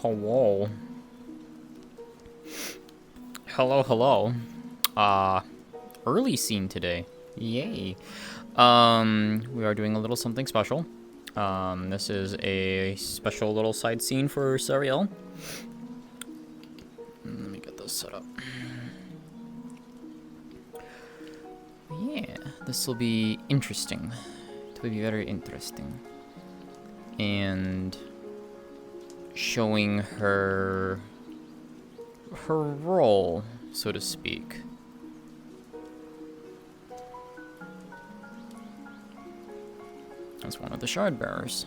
Hello. Hello. Early scene today. Yay. We are doing a little something special. This is a special little side scene for Sariel. Let me get this set up. Yeah, this will be interesting. It will be very interesting. And showing her role, so to speak. As one of the Shardbearers.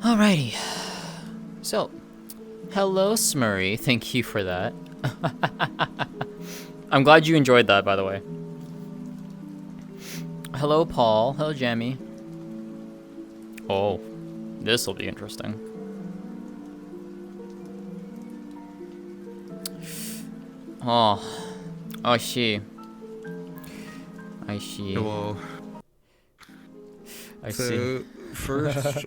Alrighty. So, hello, Smurry. Thank you for that. I'm glad you enjoyed that, by the way. Hello, Paul. Hello, Jamie. Oh, this will be interesting. Oh, I see. Hello. I see. First,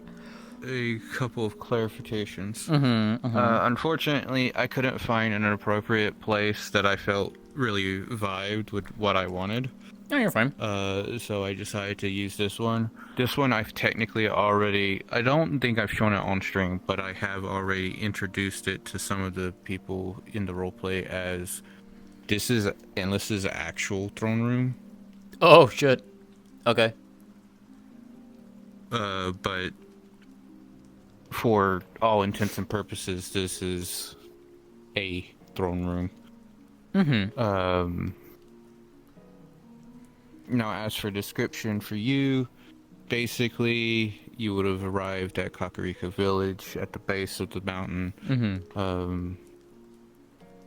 a couple of clarifications. Mm-hmm. Unfortunately, I couldn't find an appropriate place that I felt really vibed with what I wanted. No, you're fine. So I decided to use this one. This one I've technically already... I don't think I've shown it on stream, but I have already introduced it to some of the people in the roleplay as... This is Endless's actual throne room. Oh, shit. Okay. But... For all intents and purposes, this is a throne room. Mm-hmm. Now, as for description for you, basically, you would have arrived at Kakarika Village at the base of the mountain. Mm-hmm.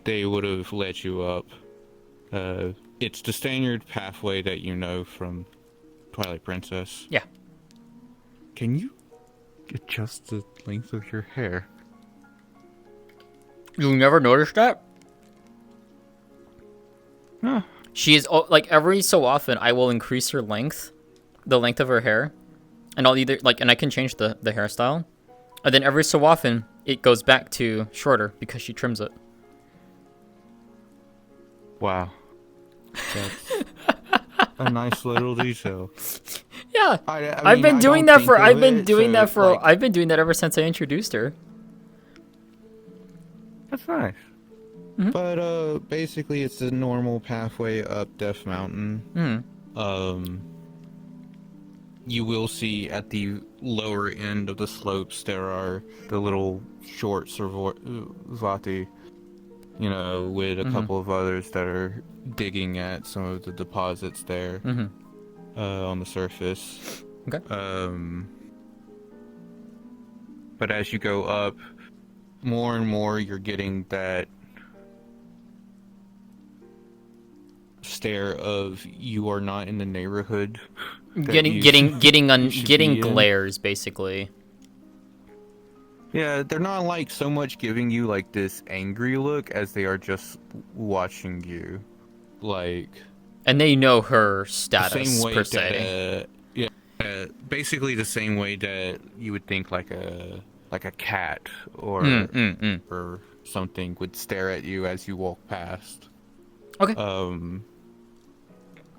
They would have led you up. It's the standard pathway that you know from Twilight Princess. Yeah. Can you adjust the length of your hair? You never noticed that? Huh. She is, like, every so often, I will increase her length, the length of her hair, and I'll either, like, and I can change the hairstyle, and then every so often, it goes back to shorter because she trims it. Wow. That's a nice little detail. Yeah. I mean, I've been doing that for, I've been doing that ever since I introduced her. That's nice. Mm-hmm. But basically it's a normal pathway up Death Mountain. Mm-hmm. You will see at the lower end of the slopes there are the little short Servati, you know, with a couple of others that are digging at some of the deposits there on the surface. Okay. But as you go up, more and more you're getting that stare of you are not in the neighborhood. Getting glares, basically. Yeah, they're not like so much giving you like this angry look as they are just watching you, like. And they know her status same way per se. Basically the same way that you would think like a cat or or something would stare at you as you walk past. Okay.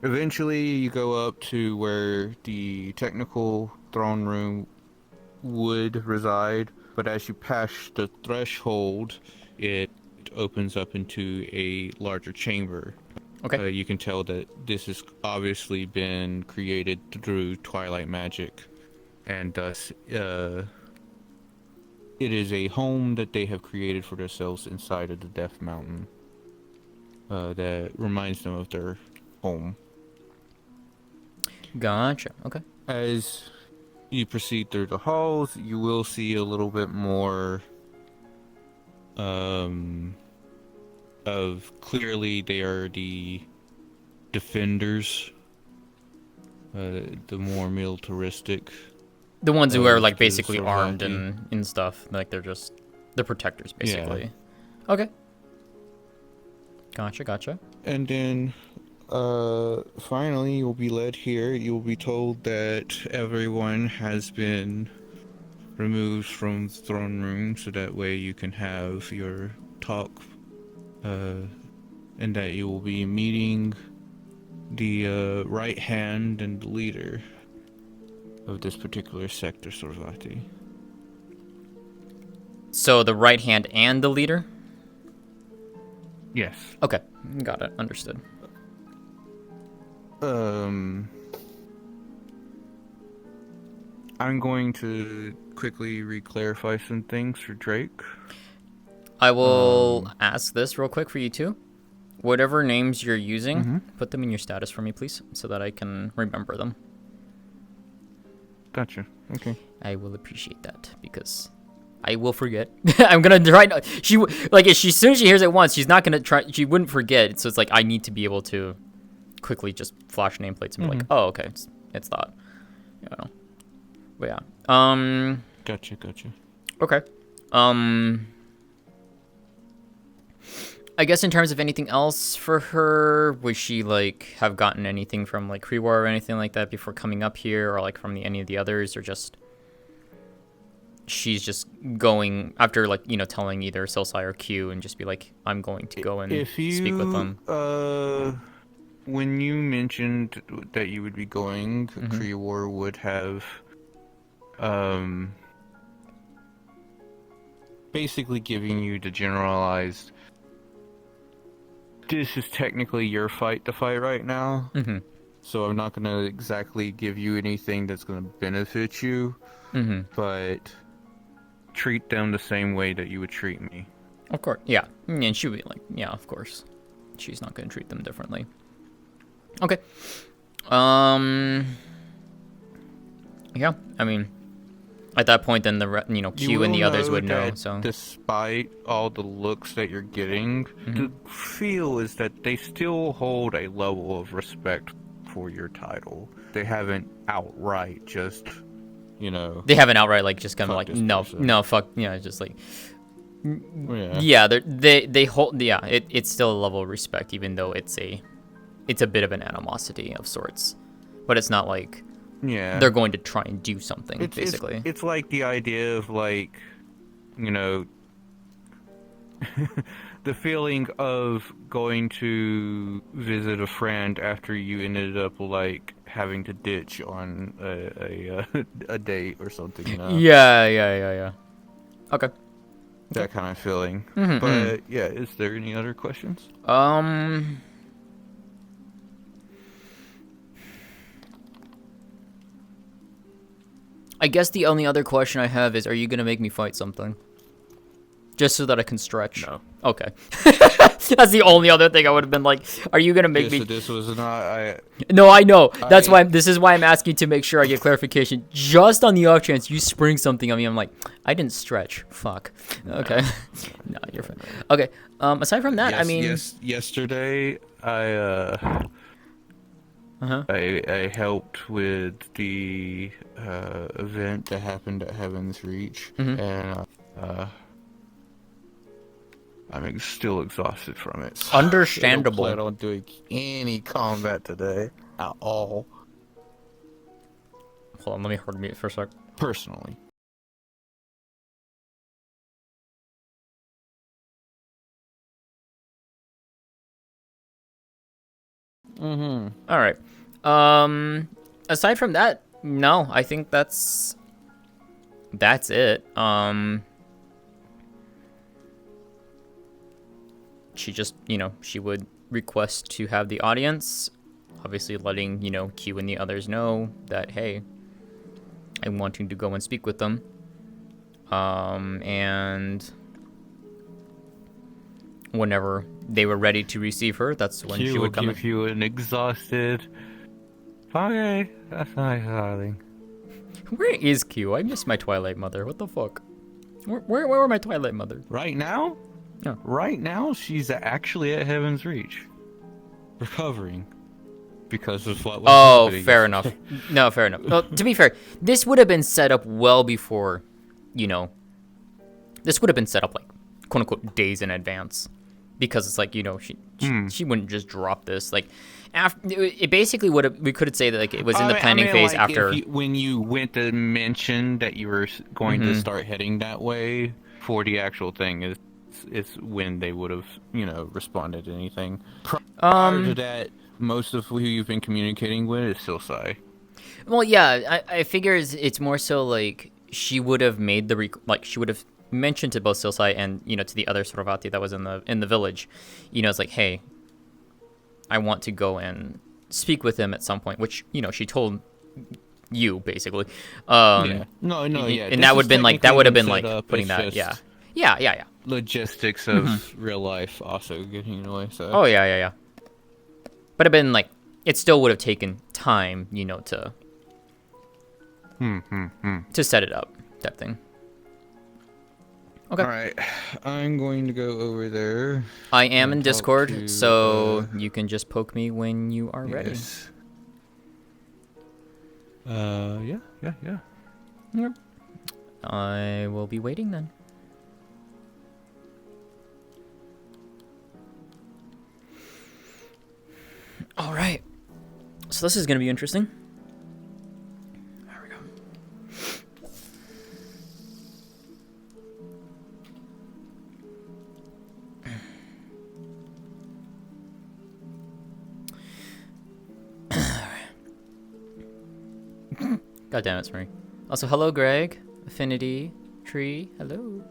Eventually you go up to where the technical throne room would reside, but as you pass the threshold, it opens up into a larger chamber. Okay. You can tell that this has obviously been created through Twilight magic, and thus it is a home that they have created for themselves inside of the Death Mountain that reminds them of their home. Gotcha. Okay. As you proceed through the halls, you will see a little bit more of clearly they are the defenders, the more militaristic. The ones who are like basically armed and stuff, like they're just the protectors basically. Yeah. Okay. Gotcha. And then finally, you'll be led here. You'll be told that everyone has been removed from the throne room, so that way you can have your talk, and that you will be meeting the right hand and the leader of this particular sector, Sorvati. So the right hand and the leader? Yes. Okay, got it. Understood. I'm going to quickly re-clarify some things for Drake. I will ask this real quick for you too. Whatever names you're using, put them in your status for me, please, so that I can remember them. Gotcha. Okay. I will appreciate that because I will forget. I'm gonna try. As soon as she hears it once, she's not gonna try. She wouldn't forget. So it's like I need to be able to quickly just flash nameplates and be like, oh, okay, it's that. You know. But yeah. Gotcha. Okay. I guess in terms of anything else for her, would she like have gotten anything from like Krewar or anything like that before coming up here, or like from any of the others, or just she's just going after like telling either Silsai or Q and just be like, I'm going to go and speak with them. When you mentioned that you would be going, Krewar would have basically giving you the generalized, this is technically your fight to fight right now, so I'm not going to exactly give you anything that's going to benefit you, but treat them the same way that you would treat me. Of course, yeah. And she would be like, yeah, of course. She's not going to treat them differently. Okay. Yeah, I mean, at that point, then Q and the others would know. So, despite all the looks that you're getting, the feel is that they still hold a level of respect for your title. They haven't outright just, They haven't outright like just kind of like no, fuck, just like. Yeah, they hold. Yeah, it's still a level of respect, even though it's a bit of an animosity of sorts, but it's not like. Yeah, they're going to try and do something, basically. It's like the idea of like, the feeling of going to visit a friend after you ended up like having to ditch on a date or something. Yeah. Okay. That kind of feeling. But yeah, is there any other questions? I guess the only other question I have is, are you going to make me fight something? Just so that I can stretch? No. Okay. That's the only other thing I would have been like, are you going to make me... This was not... No, I know. This is why I'm asking to make sure I get clarification. Just on the off chance you spring something on me, I'm like, I didn't stretch. Fuck. Okay. No, you're fine. Okay. Aside from that, I mean... Yesterday, I helped with the event that happened at Heaven's Reach, and I'm still exhausted from it. So Understandable. I don't plan on doing any combat today at all. Hold on, let me hard mute for a sec. Personally. All right. Aside from that, no, I think that's it. She just, she would request to have the audience, obviously letting, Q and the others know that, hey, I'm wanting to go and speak with them. And whenever they were ready to receive her, that's when she would come. Give you an exhausted. Okay, that's nice, darling. Where is Q? I miss my Twilight Mother. What the fuck? Where were my Twilight Mother? Right now? Yeah. Right now, she's actually at Heaven's Reach, recovering because of what was happening. Fair enough. No, fair enough. Well, to be fair, this would have been set up well before, this would have been set up like, quote unquote, days in advance. because it's like, you know, Hmm. she wouldn't just drop this. Like, after it basically would have, we could say that like it was in the I planning mean, phase like, after. when you went to mention that you were going to start heading that way for the actual thing is when they would have, you know, responded to anything. Prior to that, most of who you've been communicating with is still Sai. Well, yeah, I figure it's more so like she would have made the like she would have mentioned to both Silsai and, you know, to the other Sorvati that was in the village, you know, it's like, hey, I want to go and speak with him at some point, which, you know, she told you basically. Yeah. No, yeah. And This that would has have been like technically been like set up. putting It's that, just yeah. logistics of real life also getting in the way. So. Oh yeah. But it been like it still would have taken time, you know, to set it up, that thing. Okay. All right, I'm going to go over there. I am in and talk Discord, to, so you can just poke me when you are ready. Yes. Yeah. Yep. I will be waiting then. All right. So this is going to be interesting. There we go. God damn it, Smurry. Also, hello, Greg. Affinity. Tree. Hello.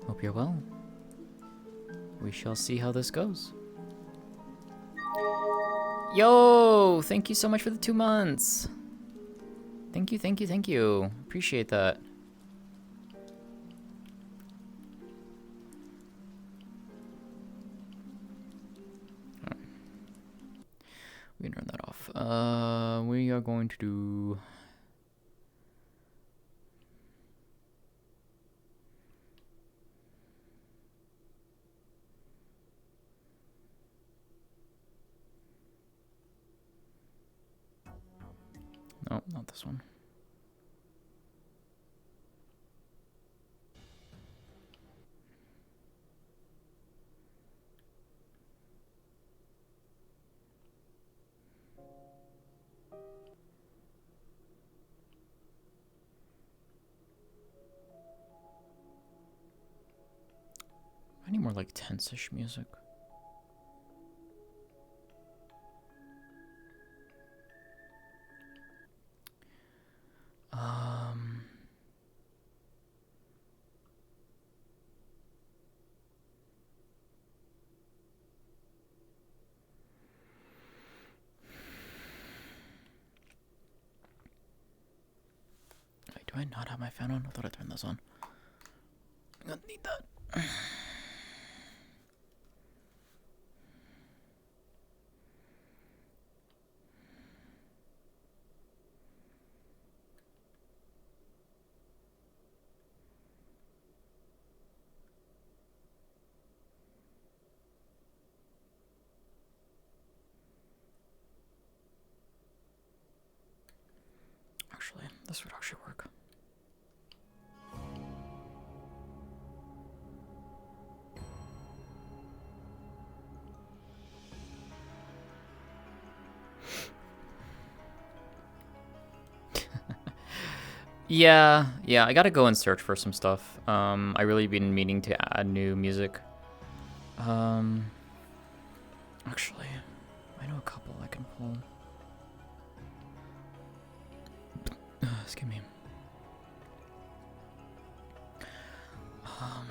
Hope you're well. We shall see how this goes. Yo! Thank you so much for the 2 months. Thank you. Appreciate that. We can turn that off. We are going to do... No, not this one. I need more like tense-ish music. Wait, do I not have my fan on? I thought I turned this on. I'm gonna need that. Actually, this would actually work. Yeah, I gotta go and search for some stuff. I really been meaning to add new music. Actually, I know a couple I can pull. Excuse me. I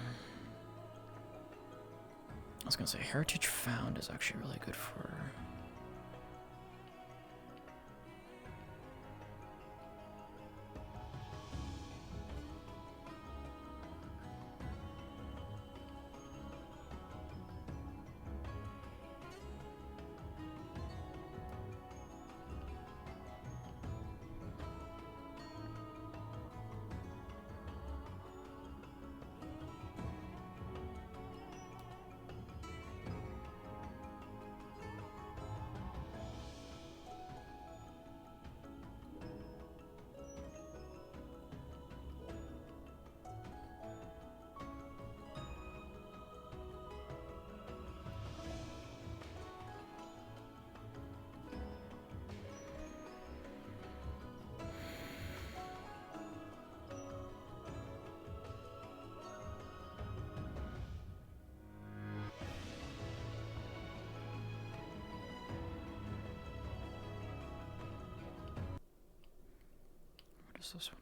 was gonna say Heritage Found is actually really good for... is this one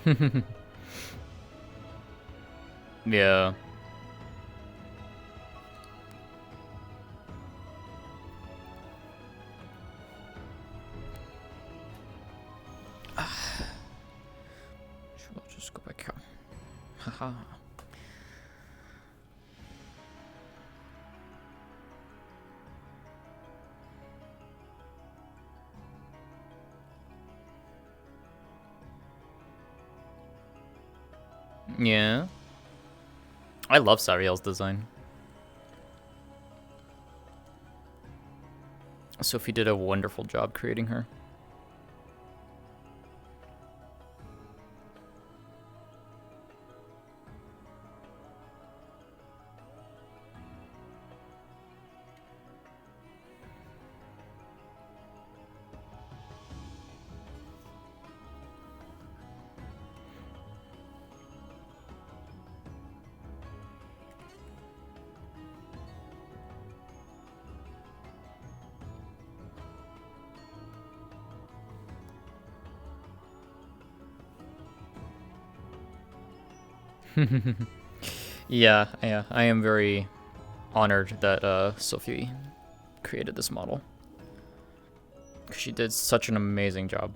again? Yeah. Sure, I'll just go back out. Haha. Yeah. I love Sariel's design. Sophie did a wonderful job creating her. Yeah, I am very honored that Sophie created this model. She did such an amazing job.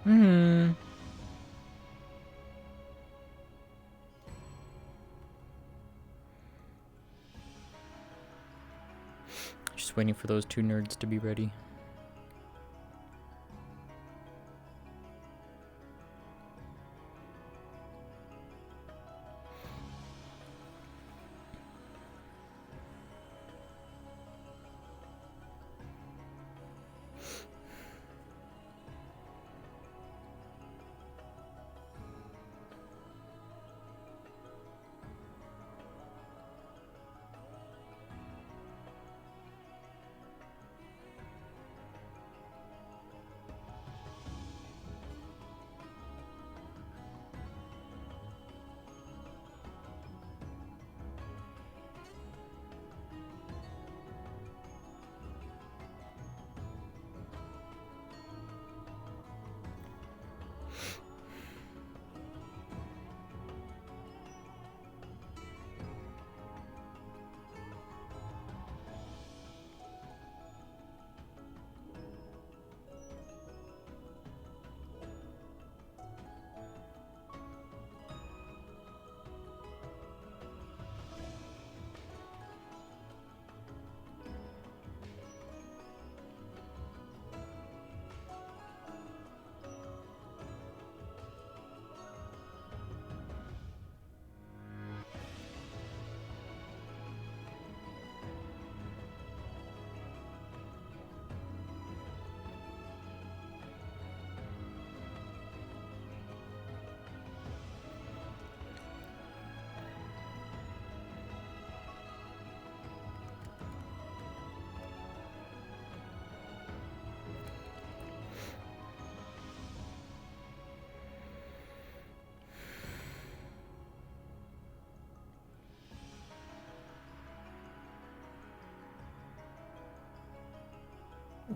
Hmm. Just waiting for those two nerds to be ready.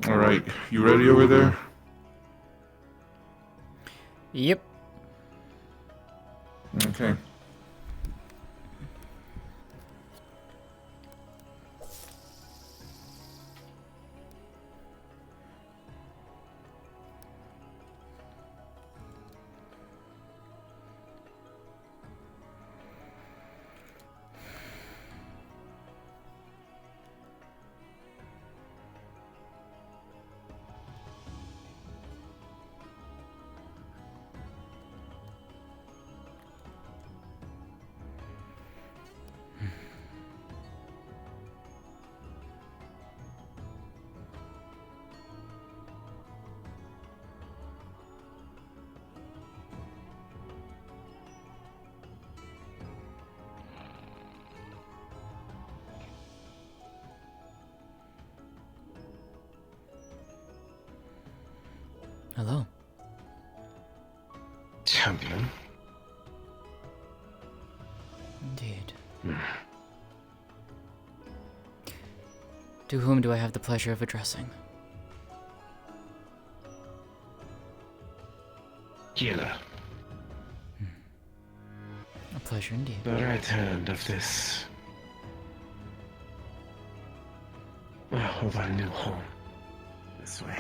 All right, you ready over there? Yep. Okay. Hello. Champion? Indeed. To whom do I have the pleasure of addressing? Healer, A pleasure indeed. the right hand of this... of our new home. This way.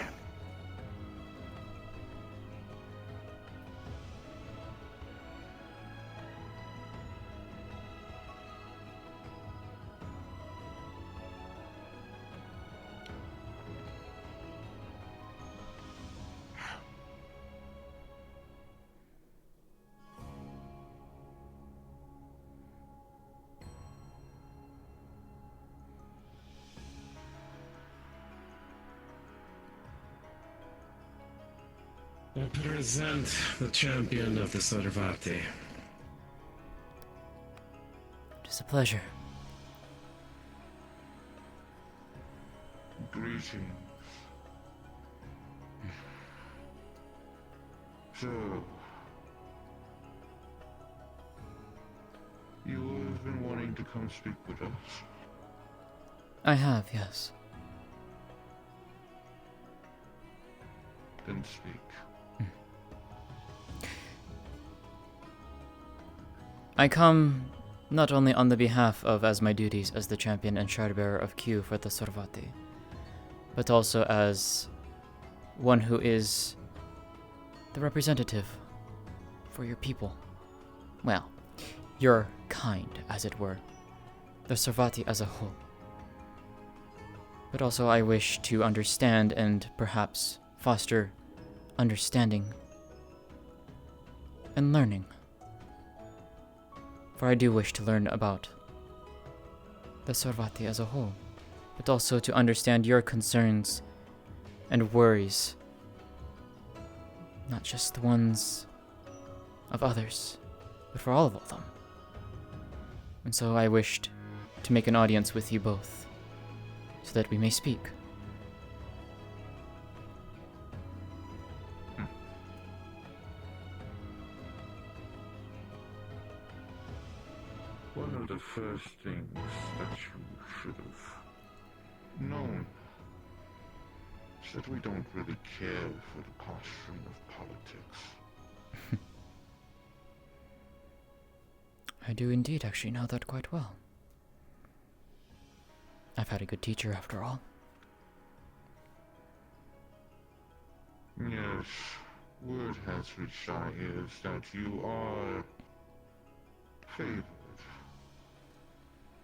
I present the champion of the Sarvati. It is a pleasure. Greetings. So, you have been wanting to come speak with us. I have, yes. Then speak. I come not only on the behalf of as my duties as the champion and Shardbearer of Q for the Sarvati, but also as one who is the representative for your people. Well, your kind, as it were. The Sarvati as a whole. But also I wish to understand and perhaps foster understanding and learning. For I do wish to learn about the Sarvati as a whole, but also to understand your concerns and worries, not just the ones of others, but for all of them. And so I wished to make an audience with you both, so that we may speak. One of the first things that you should have known is that we don't really care for the posturing of politics. I do indeed actually know that quite well. I've had a good teacher after all. Yes, word has reached our ears that you are favored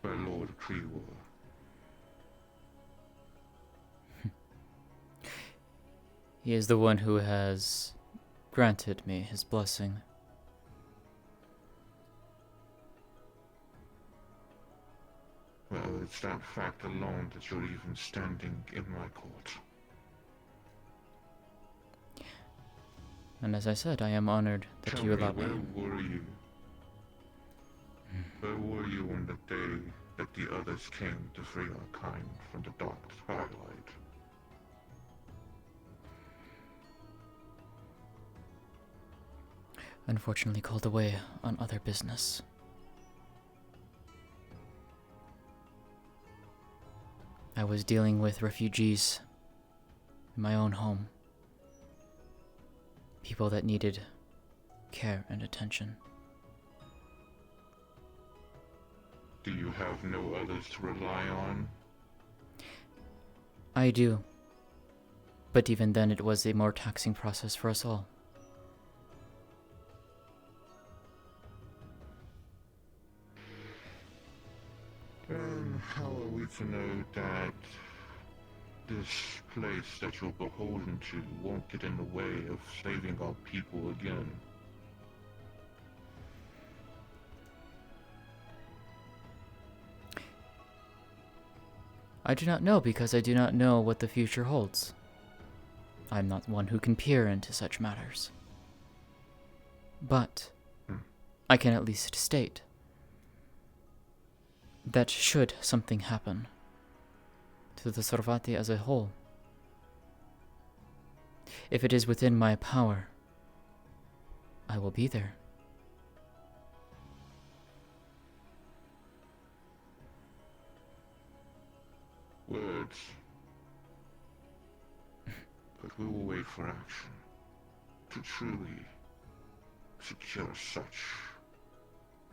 by Lord Kreewar. He is the one who has granted me his blessing. Well, it's that fact alone that you're even standing in my court. And as I said, I am honored that Tell you me, allowed me. where were you? Where were you on the day that the others came to free our kind from the dark Twilight? Unfortunately called away on other business. I was dealing with refugees in my own home. People that needed care and attention. Do you have no others to rely on? I do. But even then, it was a more taxing process for us all. And how are we to know that this place that you're beholden to won't get in the way of saving our people again? I do not know because I do not know what the future holds. I'm not one who can peer into such matters. But I can at least state that should something happen to the Sarvati as a whole, if it is within my power, I will be there. Words. But we will wait for action to truly secure such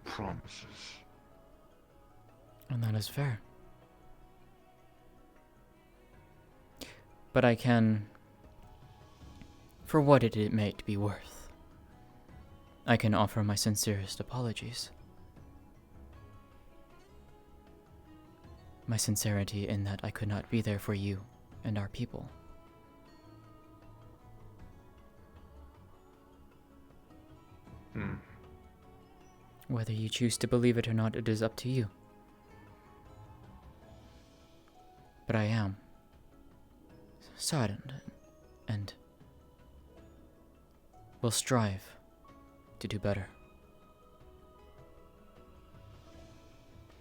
promises. And that is fair. But I can, for what it may be worth, I can offer my sincerest apologies. My sincerity in that I could not be there for you and our people. Whether you choose to believe it or not, it is up to you. But I am saddened and will strive to do better.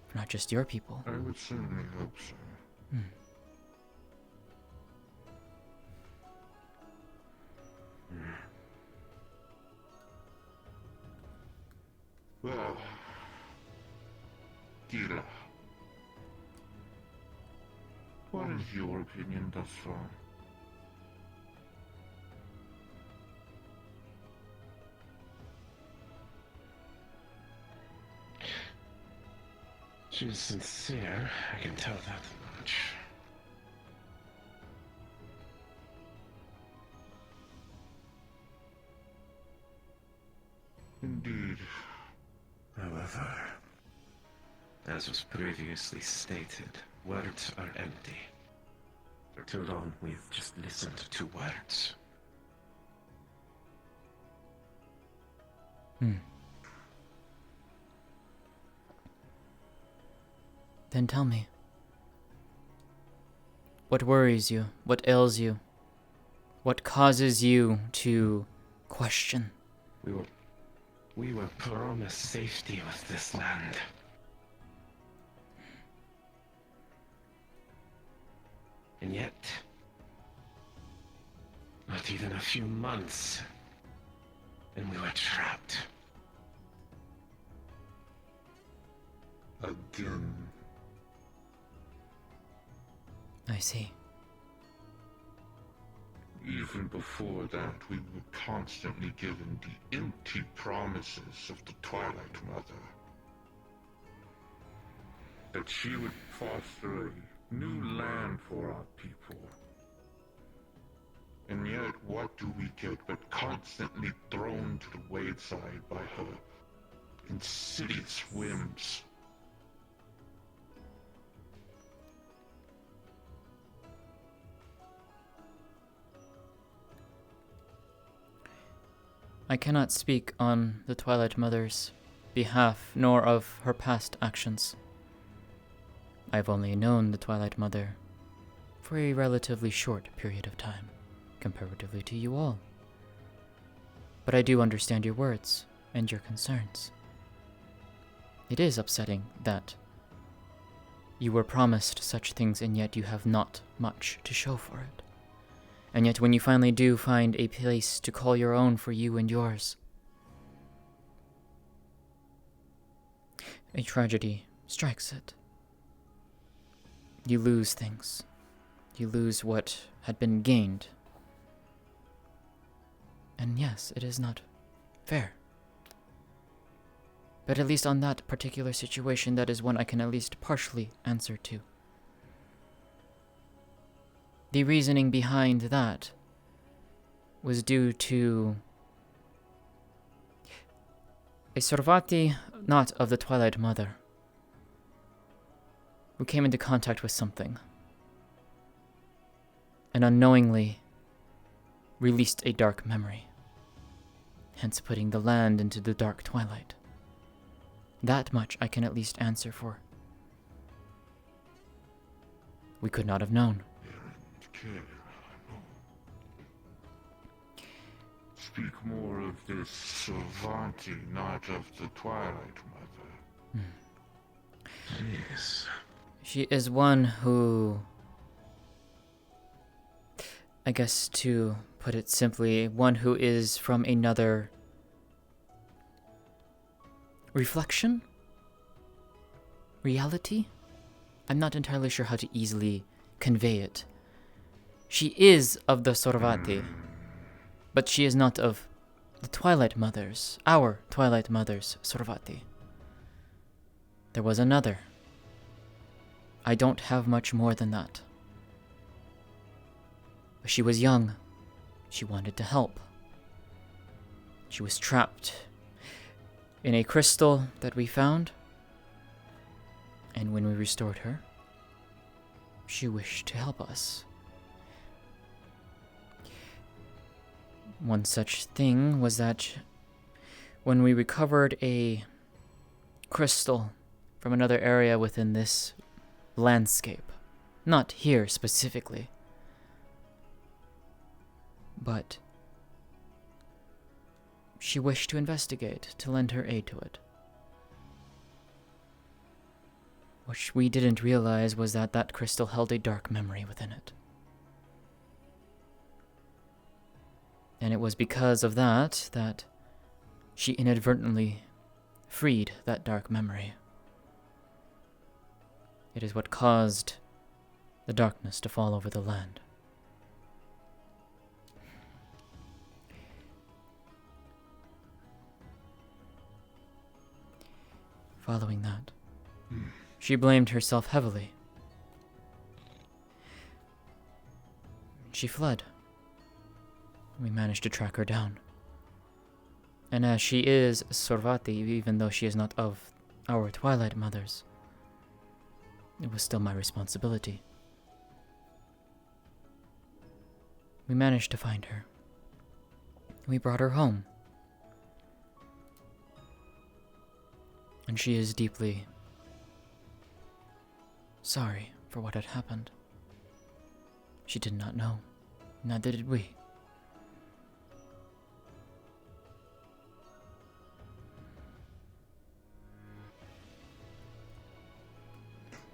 For not just your people. I would certainly hope so. Well, Gila, what is your opinion thus far? She is sincere, I can tell that much. Indeed. However, as was previously stated, words are empty. For too long, we've just listened to words. Then tell me, what worries you? What ails you? What causes you to question? We were promised safety with this land. And yet, not even a few months, and we were trapped. Again. I see. Even before that, we were constantly given the empty promises of the Twilight Mother. That she would foster a new land for our people. And yet, what do we get but constantly thrown to the wayside by her insidious whims? I cannot speak on the Twilight Mother's behalf, nor of her past actions. I've only known the Twilight Mother for a relatively short period of time, comparatively to you all. But I do understand your words and your concerns. It is upsetting that you were promised such things and yet you have not much to show for it. And yet when you finally do find a place to call your own for you and yours, a tragedy strikes it. You lose things. you lose what had been gained. And yes, it is not fair. But at least on that particular situation, that is one I can at least partially answer to. The reasoning behind that was due to a Sorvati, not of the Twilight Mother, who came into contact with something, and unknowingly released a dark memory, hence putting the land into the dark twilight. That much I can at least answer for. We could not have known. Speak more of this Savanti, not of the Twilight Mother. Yes. She is one who, I guess to put it simply, one who is from another reflection? Reality? I'm not entirely sure how to easily convey it. She is of the Sorvati, but she is not of the Twilight Mothers, our Twilight Mothers, Sorvati. There was another. I don't have much more than that. But she was young. She wanted to help. She was trapped in a crystal that we found, and when we restored her, she wished to help us. One such thing was that when we recovered a crystal from another area within this landscape, not here specifically, but she wished to investigate, to lend her aid to it. What we didn't realize was that that crystal held a dark memory within it. And it was because of that that she inadvertently freed that dark memory. It is what caused the darkness to fall over the land. Following that, she blamed herself heavily. She fled. We managed to track her down. And as she is Sorvati, even though she is not of our Twilight Mothers, it was still my responsibility. We managed to find her. We brought her home. And she is deeply sorry for what had happened. She did not know. Neither did we.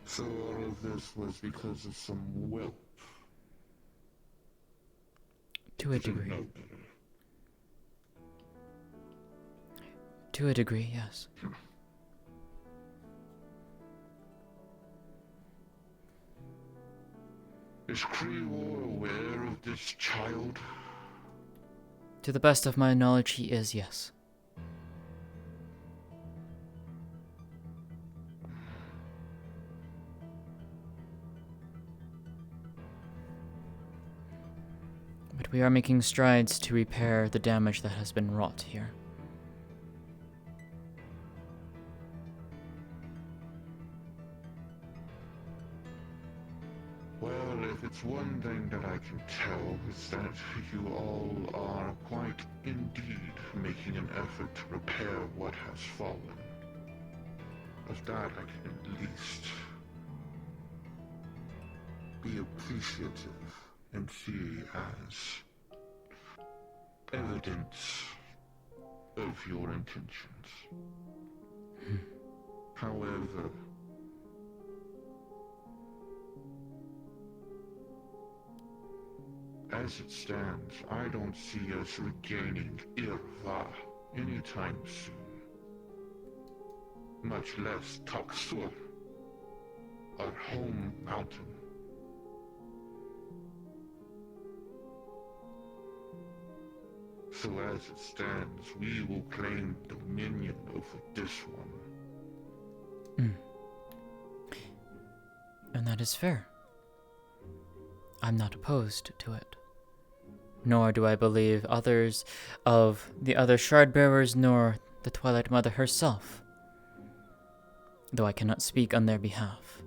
So all of this was because of some whelp. To a degree. No better. To a degree, yes. Is Creewar aware of this child? To the best of my knowledge, he is, yes. But we are making strides to repair the damage that has been wrought here. Well, if it's one thing that I can tell, it's that you all are quite indeed making an effort to repair what has fallen. Of that I can at least be appreciative and see as evidence of your intentions. However, as it stands, I don't see us regaining Irva anytime soon. Much less Taksur, our home mountain. So as it stands, we will claim dominion over this one. And that is fair. I'm not opposed to it. Nor do I believe others of the other Shardbearers, nor the Twilight Mother herself, though I cannot speak on their behalf.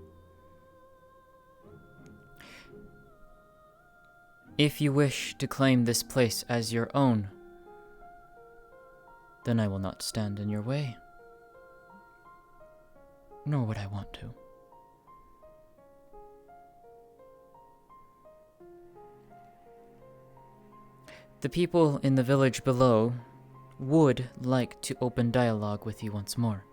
If you wish to claim this place as your own, then I will not stand in your way. Nor would I want to. The people in the village below would like to open dialogue with you once more.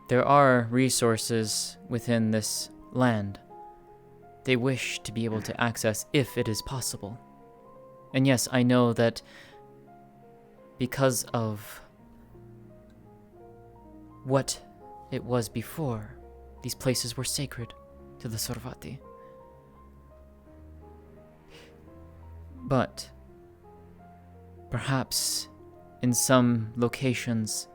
There are resources within this land they wish to be able to access if it is possible. And yes, I know that because of what it was before, these places were sacred to the Sorvati. But perhaps in some locations,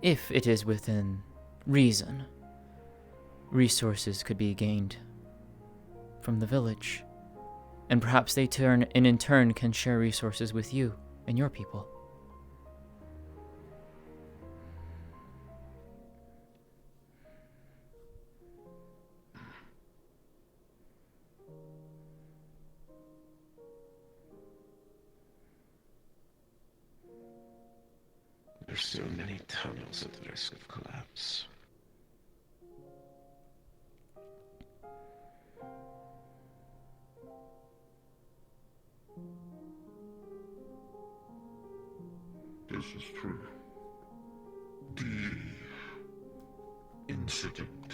if it is within reason, resources could be gained from the village, and perhaps they in turn can share resources with you and your people. There's so many tunnels at the risk of collapse. This is true. The incident,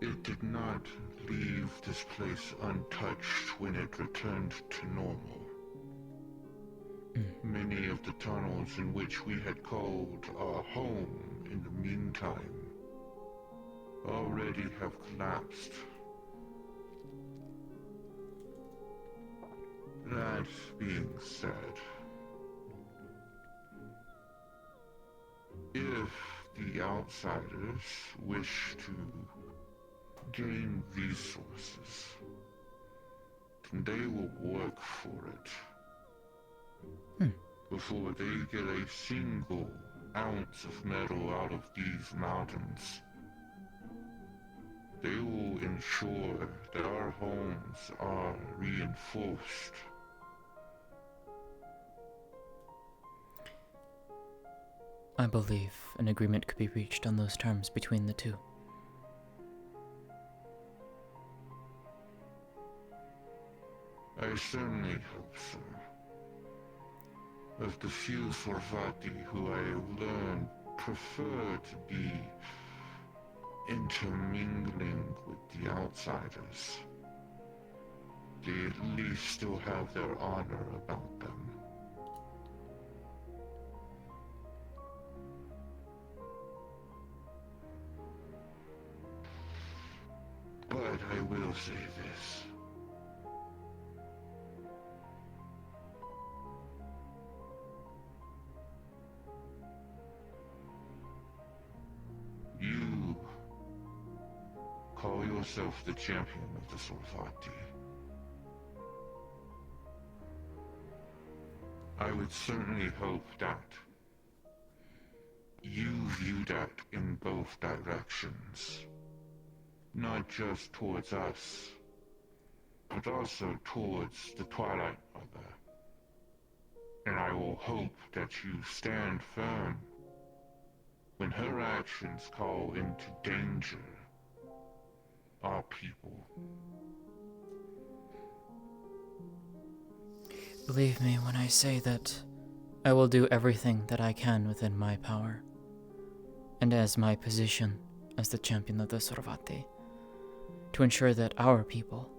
it did not leave this place untouched when it returned to normal. Many of the tunnels in which we had called our home in the meantime already have collapsed. That being said, if the outsiders wish to gain resources, then they will work for it. Before they get a single ounce of metal out of these mountains, they will ensure that our homes are reinforced. I believe an agreement could be reached on those terms between the two. I certainly hope so. Of the few Sorvati who I have learned prefer to be intermingling with the outsiders, they at least still have their honor about them. But I will say this. You call yourself the champion of the Sorvati. I would certainly hope that you view that in both directions. Not just towards us, but also towards the Twilight Mother. And I will hope that you stand firm when her actions call into danger our people. Believe me when I say that I will do everything that I can within my power, and as my position as the champion of the Sorvati, to ensure that our people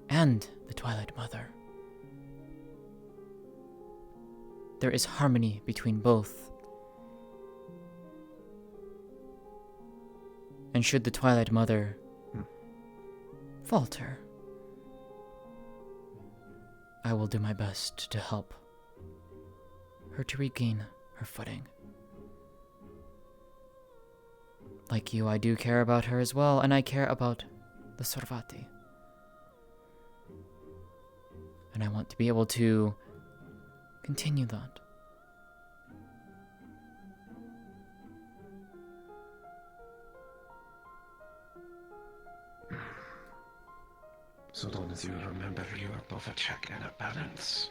and the Twilight Mother, there is harmony between both. And should the Twilight Mother falter. I will do my best to help her to regain her footing. Like you, I do care about her as well, and I care about the Sorvati. And I want to be able to continue that. So long as you remember you are both a check and a balance.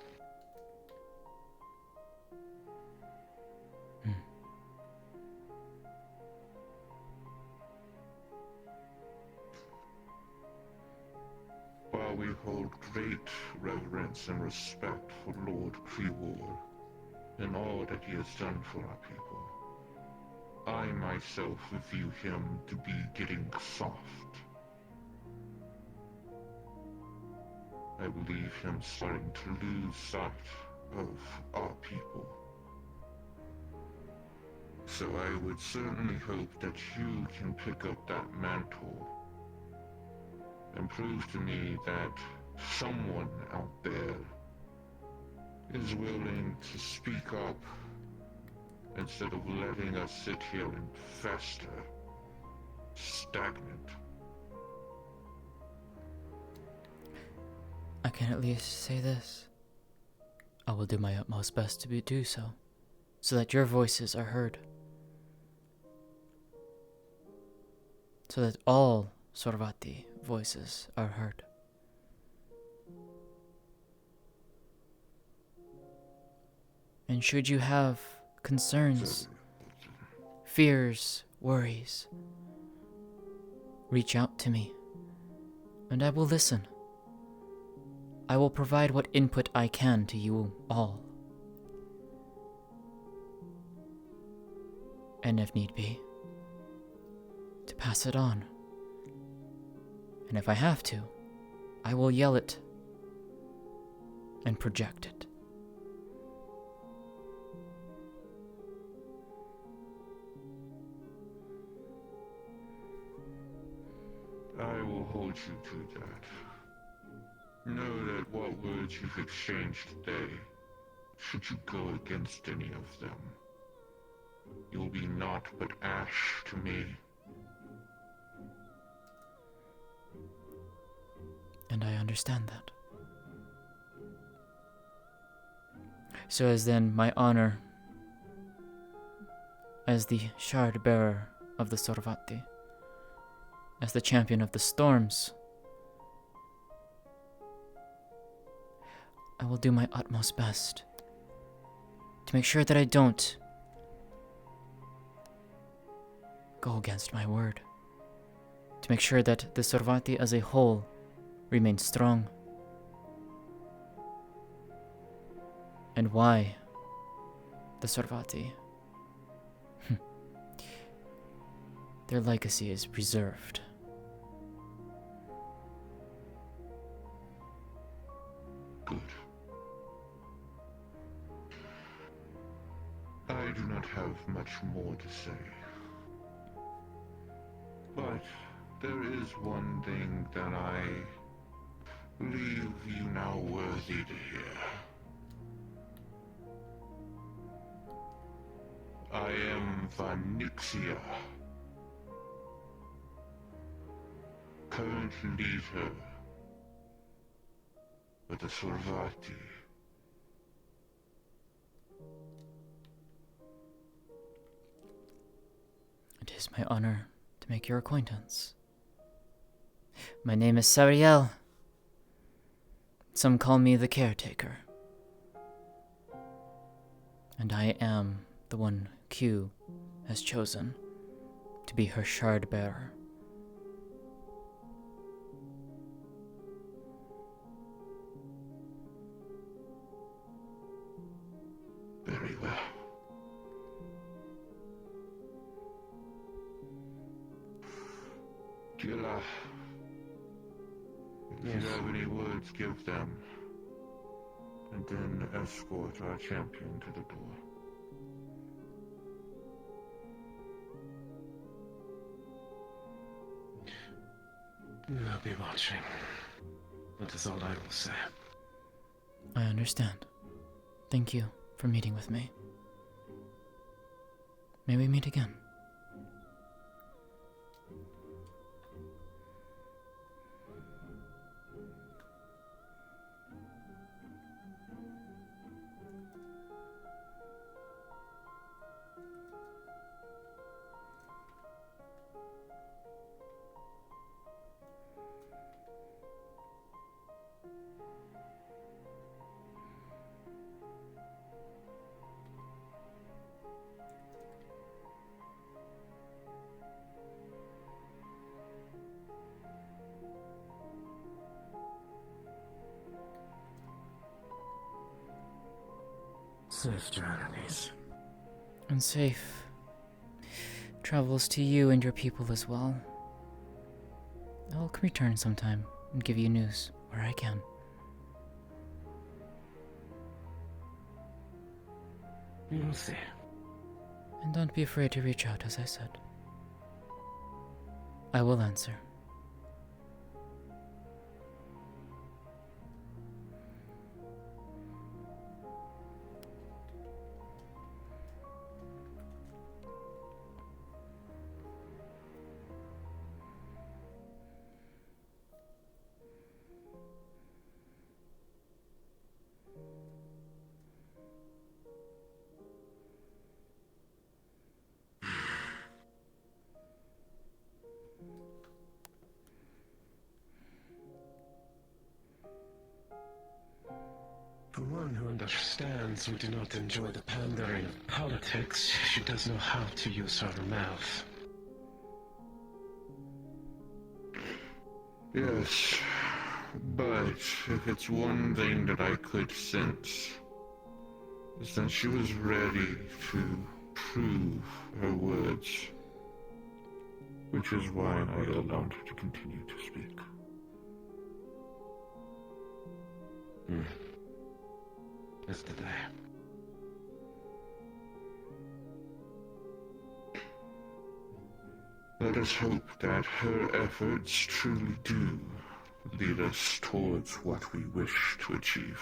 While we hold great reverence and respect for Lord Krewar and all that he has done for our people, I myself view him to be getting soft. I believe him starting to lose sight of our people. So I would certainly hope that you can pick up that mantle and prove to me that someone out there is willing to speak up instead of letting us sit here and fester, stagnant. I can at least say this. I will do my utmost best to do so that your voices are heard. So that all Sorvati voices are heard. And should you have concerns, fears, worries, reach out to me, and I will listen. I will provide what input I can to you all. And if need be, to pass it on. And if I have to, I will yell it and project it. I will hold you to that. Know that what words you've exchanged today, should you go against any of them, you'll be naught but ash to me. And I understand that. So as then my honor as the Shardbearer of the Sorvati, as the champion of the storms, I will do my utmost best to make sure that I don't go against my word, to make sure that the Sorvati as a whole remains strong. And why the Sorvati? Their legacy is preserved. Good. I do not have much more to say. But there is one thing that I believe you now worthy to hear. I am Vanixia, current leader of the Sorvati. It is my honor to make your acquaintance. My name is Sariel. Some call me the caretaker. And I am the one Q has chosen to be her Shardbearer. Very well. Gila, if you have any words, give them. And then escort our champion to the door. I'll be watching. That is all I will say. I understand. Thank you for meeting with me. May we meet again? Safe journeys. And safe travels to you and your people as well. I'll return sometime and give you news where I can. We will see. And don't be afraid to reach out, as I said. I will answer. For one who understands we do not enjoy the pandering of politics, she does know how to use her mouth. Yes, but if it's one thing that I could sense, is that she was ready to prove her words, which is why I allowed her to continue to speak. As did I. Let us hope that her efforts truly do lead us towards what we wish to achieve.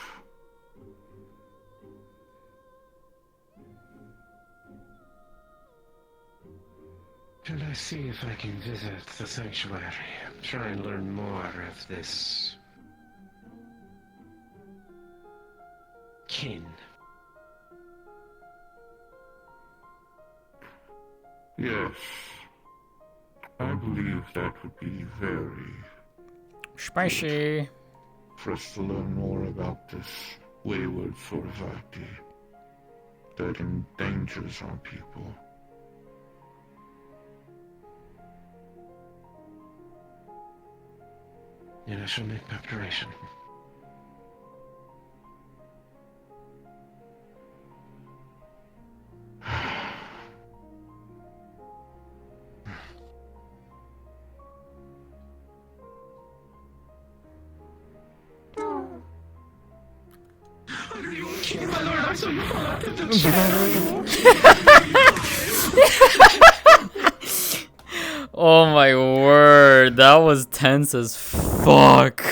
Shall I see if I can visit the sanctuary? Try and learn more of this kin. Yes, I believe that would be very Spicy. for us to learn more about this wayward Sorvati that endangers our people. And I shall make preparation. Oh my word, that was tense as fuck.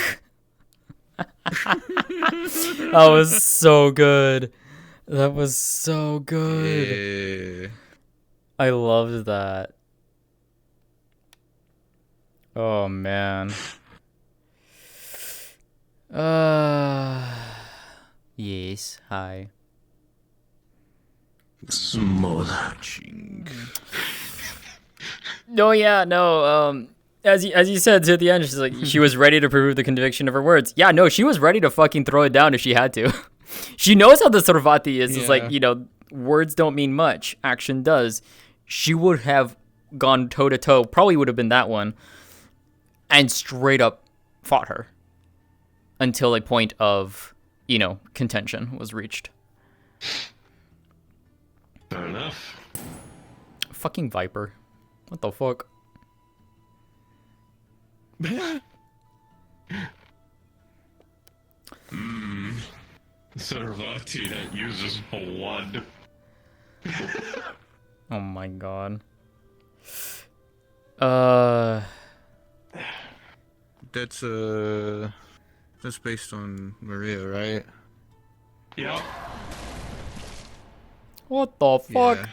That was so good. That was so good. Yeah. I loved that. Oh man. Yes, hi. Smolaching. No, yeah, no. As you said to the end, she's like she was ready to prove the conviction of her words. Yeah, no, she was ready to fucking throw it down if she had to. She knows how the Sarvati is. It's like, words don't mean much. Action does. She would have gone toe to toe. Probably would have been that one, and straight up fought her until a point of contention was reached. Fair enough. Fucking Viper. What the fuck? Sarvati that uses blood. Oh my god. that's based on Maria, right? Yep. What the fuck? Yeah.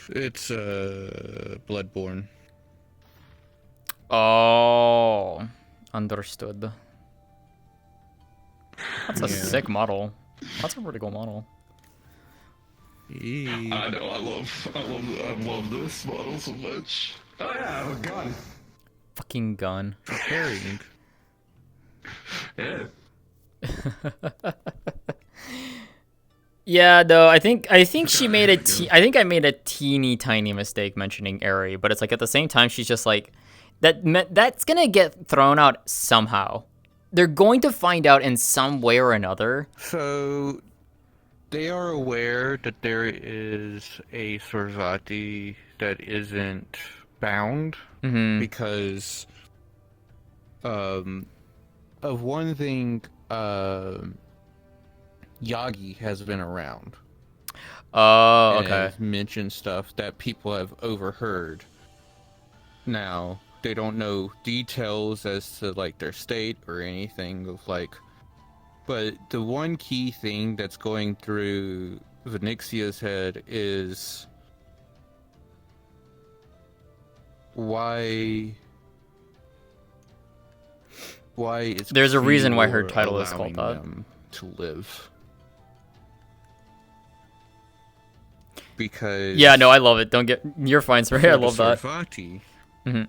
It's Bloodborne. Oh, understood. That's a Yeah. sick model. That's a pretty cool model. I know. I love this model so much. Oh yeah, I have a gun. Fucking gun. Herring. Yeah. Yeah, though I think she made I think I made a teeny tiny mistake mentioning Eri, but it's like at the same time she's just like that's gonna get thrown out somehow. They're going to find out in some way or another. So, they are aware that there is a Sorvati that isn't bound because of one thing. Yagi has been around. Oh, And okay. has mentioned stuff that people have overheard. Now, they don't know details as to like their state or anything of like, but the one key thing that's going through Vinixia's head is why is There's a reason why her Krior title is allowing called that. them to live? Because Yeah, no, I love it. Don't get you're fine, sorry. I love that. Sarvati, Mhm.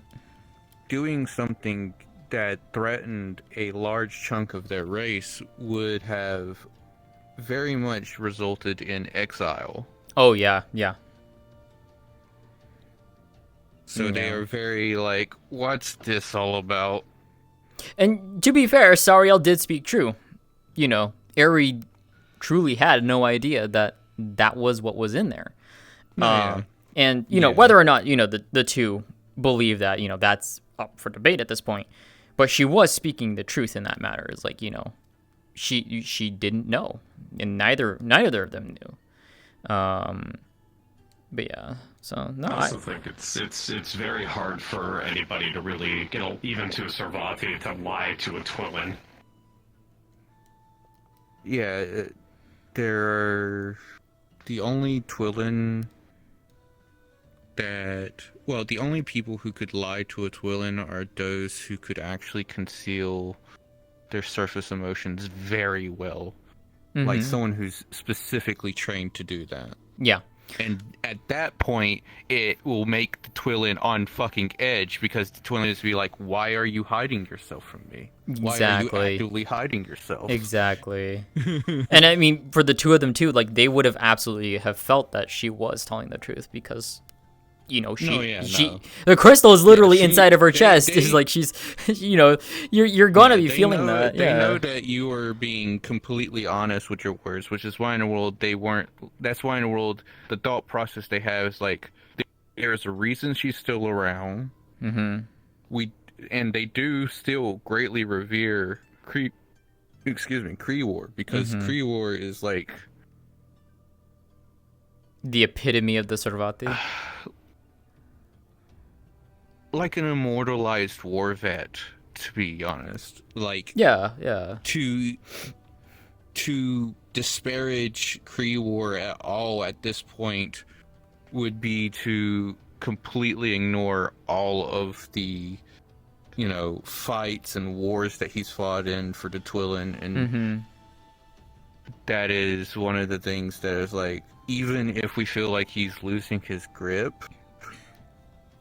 doing something that threatened a large chunk of their race would have very much resulted in exile. Oh yeah, yeah. So they Yeah. are very like, what's this all about? And to be fair, Sariel did speak true. You know, Eri truly had no idea that that was what was in there. Yeah. And, you know, Yeah. whether or not, you know, the two believe that, you know, that's up for debate at this point. But she was speaking the truth in that matter. It's like, you know, she didn't know. And neither of them knew. But yeah, so no, I also think it's very hard for anybody to really, even to a Sarvati, to lie to a Twillin. Yeah, there are the only Twillin the only people who could lie to a Twillin are those who could actually conceal their surface emotions very well. Like someone who's specifically trained to do that. yeah. And at that point, it will make the Twillin on fucking edge because the Twillin is be like, why are you hiding yourself from me? Why Exactly. are you actively hiding yourself? Exactly. And I mean, for the two of them too, like they would have absolutely have felt that she was telling the truth because, you know, the crystal is literally inside of her chest. It's like she's, you know, you're gonna be feeling that. They know that you are being completely honest with your words, which is why in the world they weren't. That's why in the world the thought process they have is like, there's a reason she's still around. And they do still greatly revere Krior because Krior is like the epitome of the Sarvati. like an immortalized war vet, to be honest. Like Yeah. to disparage Krior at all at this point would be to completely ignore all of the, you know, fights and wars that he's fought in for the Twillin, and that is one of the things that is like, even if we feel like he's losing his grip,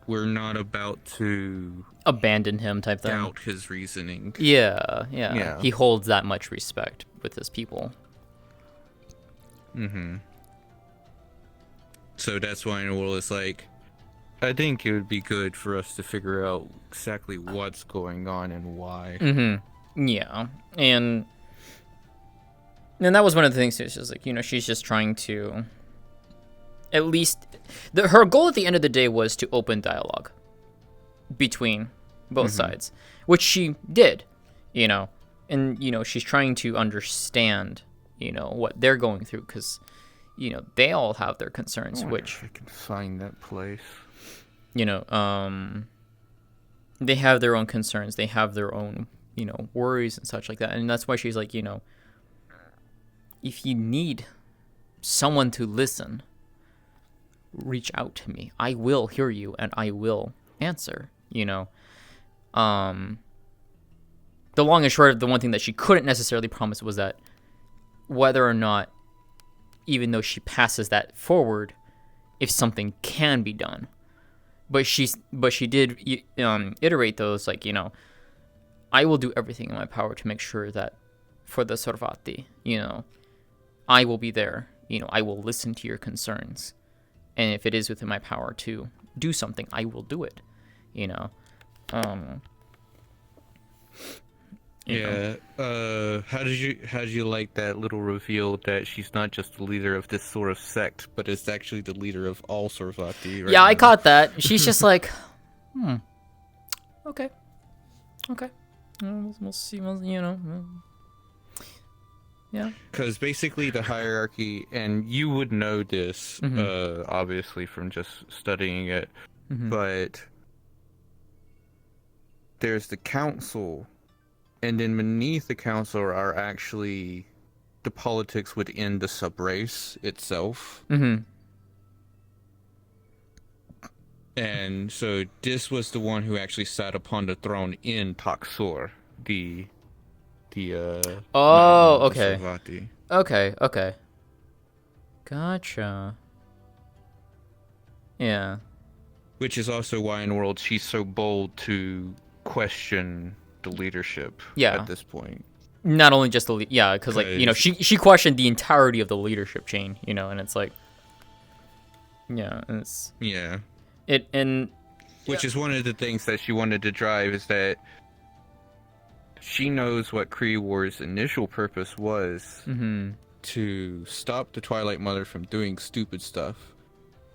we're not about to Abandon him type thing. doubt his reasoning. Yeah. He holds that much respect with his people. So that's why in the world it's like, I think it would be good for us to figure out exactly what's going on and why. Yeah. And that was one of the things. It's just like, you know, she's just trying to at least her goal at the end of the day was to open dialogue between both sides, which she did, you know, and, you know, she's trying to understand, you know, what they're going through because, you know, they all have their concerns, which if I can find that place. you know, they have their own concerns. They have their own, worries and such like that. And that's why she's like, if you need someone to listen, reach out to me. I will hear you and I will answer, The long and short of the one thing that she couldn't necessarily promise was that whether or not, even though she passes that forward, if something can be done. But she did iterate those, like, I will do everything in my power to make sure that for the Sorvati, I will be there. I will listen to your concerns. And if it is within my power to do something, I will do it. Yeah. How did you like that little reveal that she's not just the leader of this sort of sect, but is actually the leader of all Sorvati? Right yeah, now? I caught that. She's just like, okay. We'll see. Yeah. Because basically the hierarchy, and you would know this, obviously from just studying it, but there's the council. And then beneath the council are actually the politics within the subrace itself. And so this was the one who actually sat upon the throne in Taksur, the Oh, mountain of okay. Sarvati. Okay. Gotcha. Yeah. Which is also why in World she's so bold to question the leadership at this point. Not only just the because like she questioned the entirety of the leadership chain, and it's like, and it's which is one of the things that she wanted to drive, is that she knows what Kree War's initial purpose was, to stop the Twilight Mother from doing stupid stuff,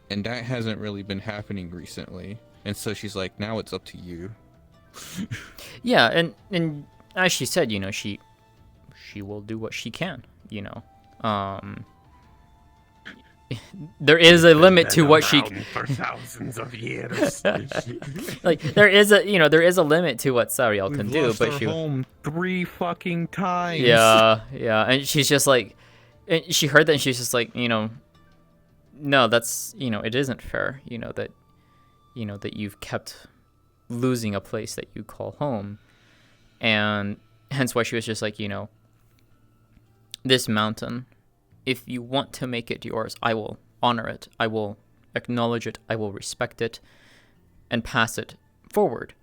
and that hasn't really been happening recently, and so she's like, now it's up to you. Yeah, and as she said, she will do what she can, there is a limit to what she for thousands of years. like there is a limit to what Sariel can do, but she home 3 fucking times. Yeah, and she's just like, and she heard that and she's just like, no, that's, it isn't fair, that you've kept losing a place that you call home, and hence why she was just like, this mountain, if you want to make it yours, I will honor it, I will acknowledge it, I will respect it, and pass it forward.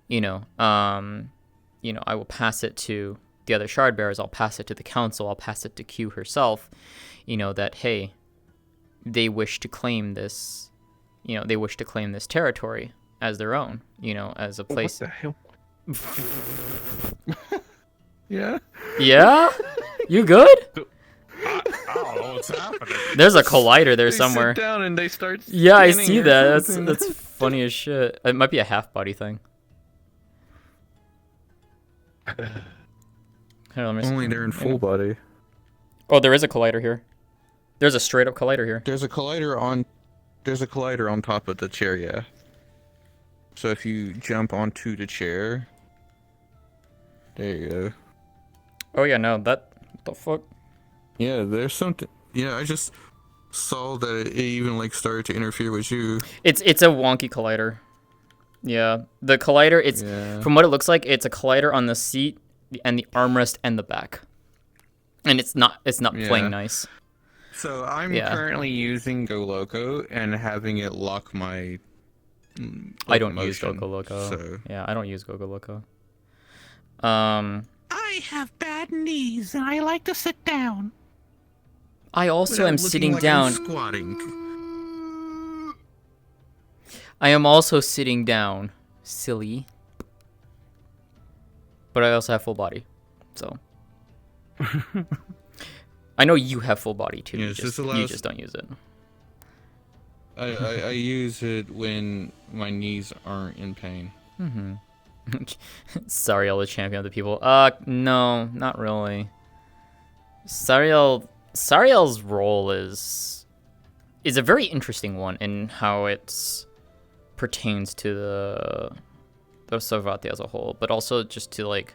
I will pass it to the other Shardbearers, I'll pass it to the council, I'll pass it to Q herself, that hey, they wish to claim this, territory as their own, as a place. What the hell? Yeah? Yeah? You good? I don't know what's happening. There's a collider there They somewhere. sit down and they start. Yeah, I spinning see or that. something. That's funny as shit. It might be a half body thing. Here, let me see. Only they're in full body. Oh, there is a collider here. There's a straight up collider here. There's a collider on top of the chair, yeah. So if you jump onto the chair, there you go. Oh yeah, no, what the fuck? Yeah, there's something. Yeah, I just saw that it even like started to interfere with you. It's a wonky collider. Yeah, the collider. It's from what it looks like, it's a collider on the seat and the armrest and the back, and it's not playing nice. So I'm currently using Go Loco and having it lock my. I don't use motion, Gogo Loco. So. Yeah, I don't use Gogo Loco. I have bad knees and I like to sit down. I also am Looking sitting like down. I'm squatting. I am also sitting down, silly. But I also have full body, so. I know you have full body too. Yes, you just don't use it. I use it when my knees aren't in pain. Sariel, the champion of the people. No, not really. Sariel's role is a very interesting one in how it pertains to the Sarvati as a whole, but also just to like,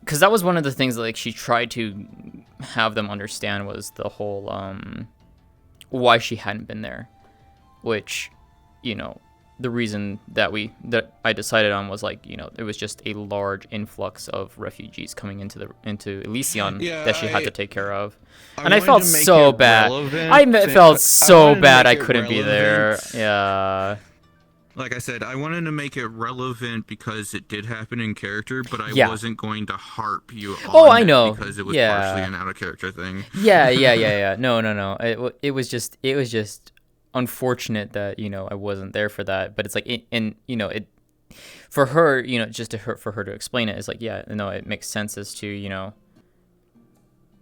because that was one of the things that like she tried to have them understand was the whole why she hadn't been there, which, you know, the reason that I decided on was like, you know, it was just a large influx of refugees coming into Elysion that she had to take care of, and I felt so bad. I felt so bad I couldn't be there. Yeah. Like I said, I wanted to make it relevant because it did happen in character, but I wasn't going to harp you on I know. it because it was partially an out of character thing. Yeah. No. It was just unfortunate that, you know, I wasn't there for that, but it's like, you know, it for her, you know, just for her to explain it is like, yeah, no, it makes sense as to, you know,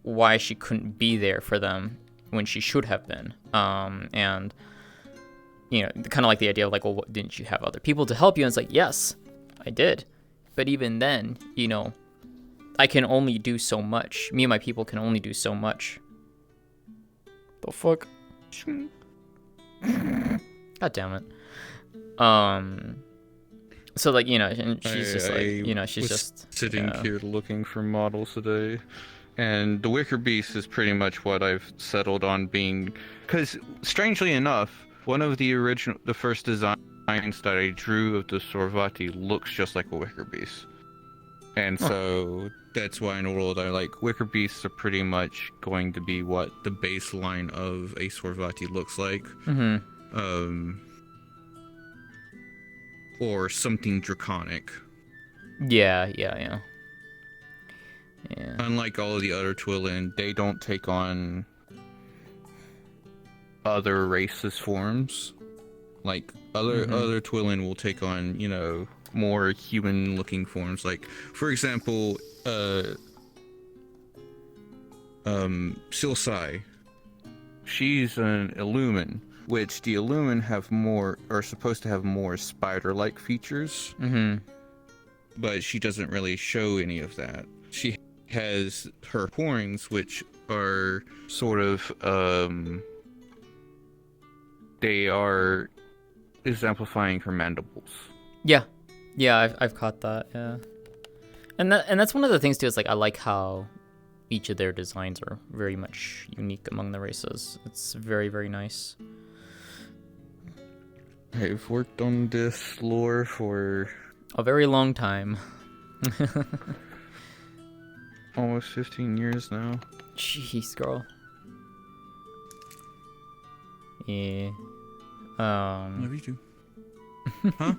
why she couldn't be there for them when she should have been, and you know, kind of like the idea of like, well, didn't you have other people to help you? And it's like, yes, I did, but even then, you know, I can only do so much. Me and my people can only do so much. The fuck. God damn it. So like, you know, and she's just like, you know, she's just sitting here looking for models today, and the Wicker Beast is pretty much what I've settled on being, because strangely enough, one of the first designs that I drew of the Sarvati looks just like a Wicker Beast, and so that's why in the world I like Wicker Beasts are pretty much going to be what the baseline of a Sarvati looks like. Or something draconic. Yeah. Unlike all of the other Twilin, they don't take on other races' forms. Like other Twilin will take on, you know, more human-looking forms. Like, for example, Silsai. She's an Illumin, which the Illumin are supposed to have more spider-like features. But she doesn't really show any of that. She has her horns, which are sort of, they are exemplifying her mandibles. Yeah, I've caught that. Yeah, and that's one of the things too. Is like I like how each of their designs are very much unique among the races. It's very, very nice. I've worked on this lore for a very long time. Almost 15 years now. Jeez, girl. Yeah. Love you too. Huh?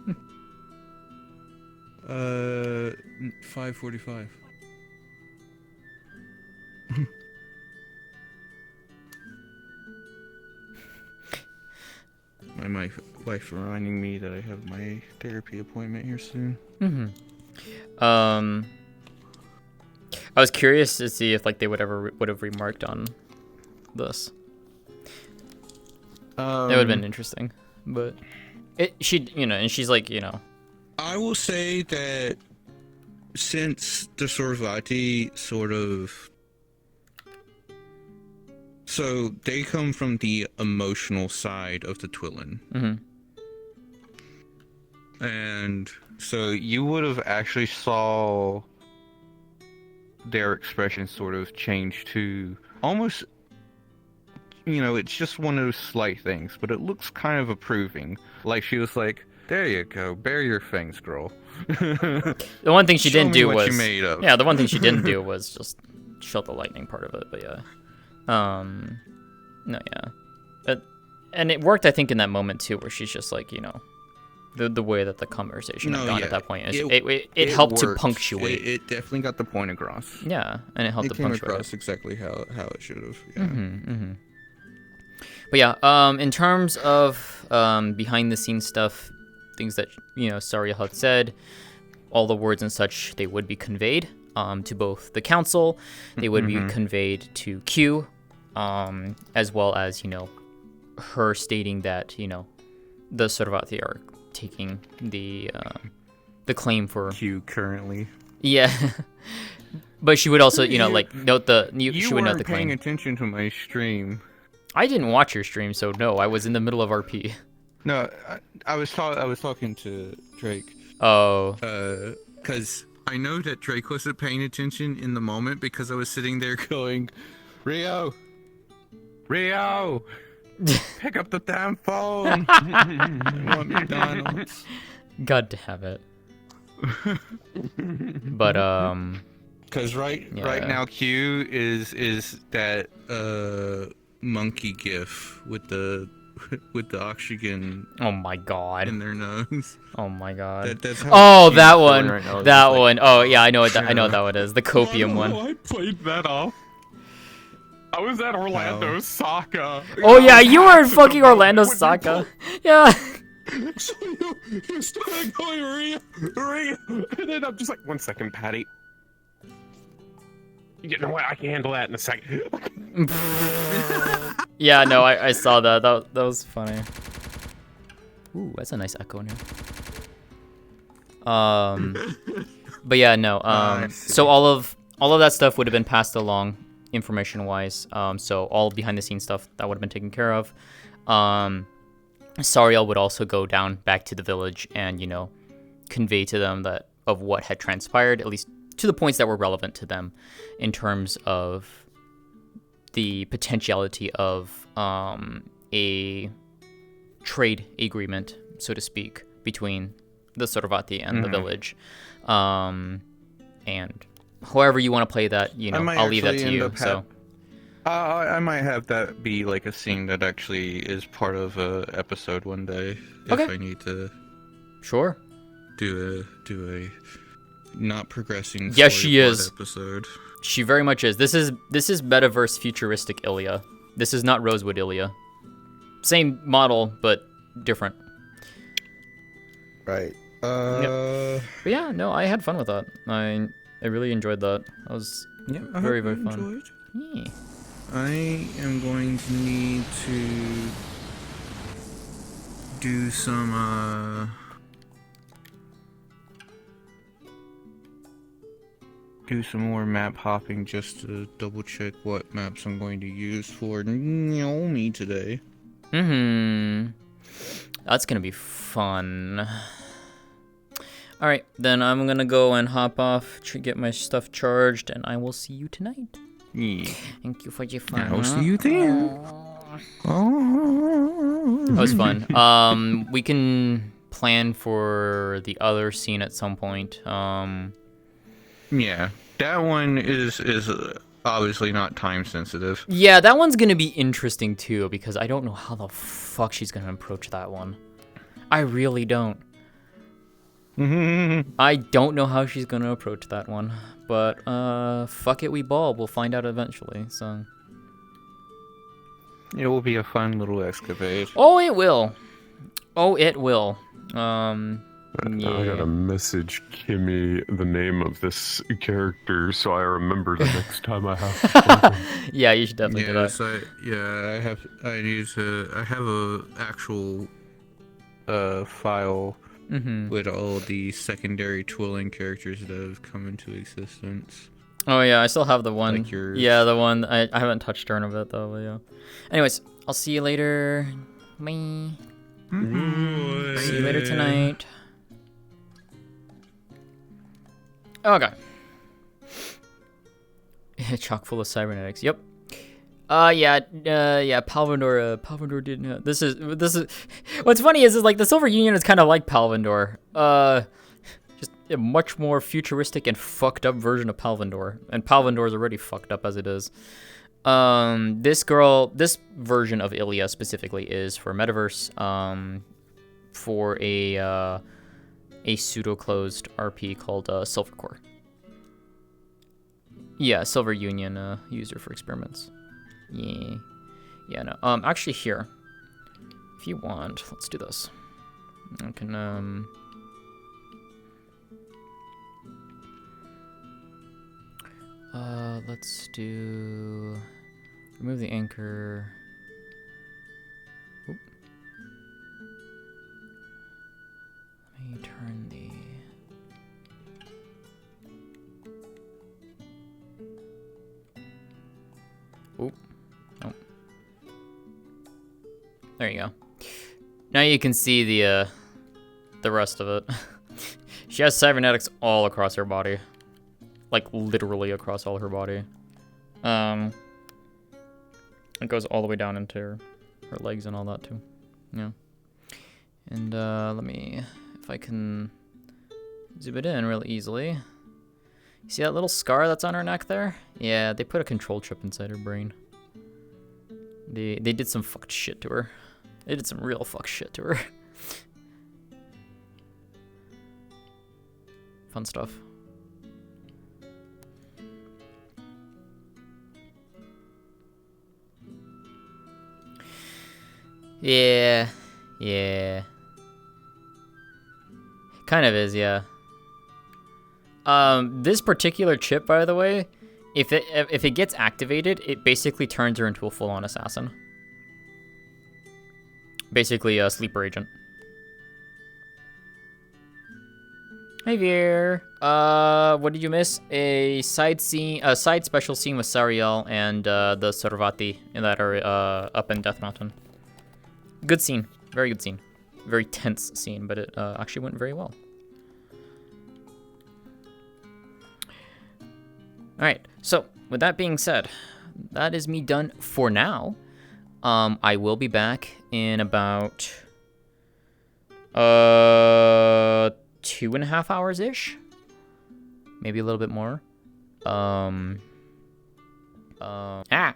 5:45. My wife reminding me that I have my therapy appointment here soon. I was curious to see if like they would have remarked on this. It would have been interesting, but and she's like, you know. I will say that since the Sarvati sort of, so they come from the emotional side of the Twilin. And so you would have actually saw their expression sort of change to almost, you know, it's just one of those slight things, but it looks kind of approving. Like she was like, there you go, bare your fangs, girl. The one thing she didn't do was, the one thing she didn't do was just show the lightning part of it, but yeah. No, yeah. And it worked, I think, in that moment too, where she's just like, you know, the way that the conversation had gone at that point. It helped to punctuate. It definitely got the point across. Yeah, and it helped to punctuate. It came across exactly how it should have. Yeah. But yeah, in terms of behind the scenes stuff, things that, you know, Sariel had said, all the words and such, they would be conveyed to both the council, they would be conveyed to Q, as well as, you know, her stating that, you know, the Sarvati are taking the claim for Q currently. Yeah. But she would also, you know, like note she would note the claim. You weren't paying attention to my stream. I didn't watch your stream, so no, I was in the middle of RP. No, I was talking to Drake. Oh. Because I know that Drake wasn't paying attention in the moment because I was sitting there going, Rio, pick up the damn phone. I want McDonald's. God damn it. But Because right Yeah. now Q is that monkey gif with the oxygen oh my god. in their nose. Oh my god. That's how Oh, Q's that feeling one. right now. It's That just like, one. Oh yeah, I know what I know yeah. what that one is. The copium one. I played that off. I was at Orlando Saka. Oh yeah, you were in fucking When Orlando you Saka. Yeah. So you started going Rio, and then I'm just like, 1 second, Patty. You know what? I can handle that in a second. Yeah, no, I saw that. That was funny. Ooh, that's a nice echo in here. But yeah, no. So all of that stuff would have been passed along information-wise. So all behind-the-scenes stuff that would have been taken care of. Sariel would also go down back to the village and, you know, convey to them that of what had transpired, at least to the points that were relevant to them in terms of the potentiality of a trade agreement, so to speak, between the Sorvati and the village. And however you want to play that, you know, I'll leave that to you. So I might have that be like a scene that actually is part of a episode one day if Okay. I need to sure. do a not progressing. Yes, she storyboard is. Episode. She very much is. This is metaverse futuristic Ilya. This is not Rosewood Ilya. Same model, but different. Right. But yeah, no, I had fun with that. I really enjoyed that. That was very, very fun. Yeah. I am going to need to do some more map hopping just to double check what maps I'm going to use for Naomi today. That's gonna be fun. All right, then I'm gonna go and hop off to get my stuff charged, and I will see you tonight. Yeah. Thank you for your fun. I'll see you then. That was fun. We can plan for the other scene at some point. Yeah, that one is obviously not time sensitive. Yeah, that one's gonna be interesting too, because I don't know how the fuck she's gonna approach that one. I really don't. I don't know how she's gonna approach that one, but fuck it, we ball. We'll find out eventually. So. It will be a fun little escapade. Oh, it will. Oh, it will. I gotta message Kimmy the name of this character so I remember the next time I have to play them. Yeah, you should definitely do that. I have a actual file with all the secondary twilling characters that have come into existence. Oh yeah, I still have the one. Like yours. Yeah, the one. I haven't touched her in a bit though. But yeah. Anyways, I'll see you later. Bye. See you later tonight. Okay. Chock full of cybernetics. Yep. Yeah. Palvindor didn't. This is. What's funny is like the Silver Union is kind of like Palvindor. Just a much more futuristic and fucked up version of Palvindor, and Palvindor is already fucked up as it is. This version of Ilya specifically is for Metaverse. For a pseudo-closed RP called Silvercore. Yeah, Silver Union user for experiments. Yeah. Yeah, no. Actually here. If you want, let's do this. I can let's do remove the anchor. Oop. Let me turn the Oop. Oh. There you go. Now you can see the rest of it. She has cybernetics all across her body. Like, literally across all her body. It goes all the way down into her legs and all that, too. Yeah. And, let me... If I can zoom it in really easily. You see that little scar that's on her neck there? Yeah, they put a control chip inside her brain. They did some fucked shit to her. They did some real fucked shit to her. Fun stuff. Yeah. Kind of is, yeah. This particular chip, by the way, if it gets activated, it basically turns her into a full-on assassin. Basically a sleeper agent. Hey Veer. What did you miss? A side special scene with Sariel and the Sarvati that are up in Death Mountain. Good scene, very good scene, very tense scene, but it actually went very well. All right, so with that being said, that is me done for now. I will be back in about 2.5 hours ish, maybe a little bit more. Turn that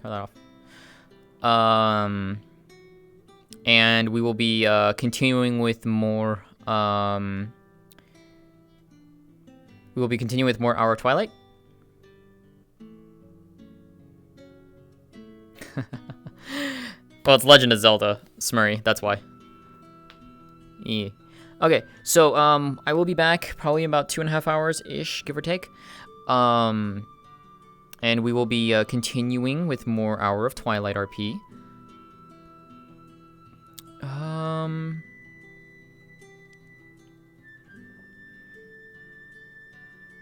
off. And we will be continuing with more. We will be continuing with more Hour of Twilight. Well, it's Legend of Zelda, Smurry. That's why. Yeah. Okay, so I will be back probably in about 2.5 hours ish, give or take. And we will be continuing with more Hour of Twilight RP.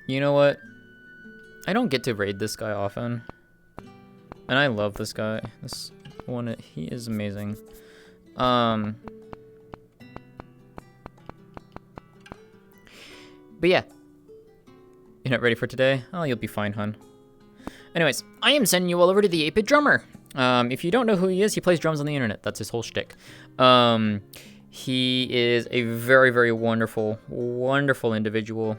You know what? I don't get to raid this guy often. And I love this guy. This one, he is amazing. But yeah. You're not ready for today? Oh, you'll be fine, hun. Anyways, I am sending you all over to the 8-Bit Drummer. If you don't know who he is, he plays drums on the internet. That's his whole shtick. He is a very, very wonderful, wonderful individual.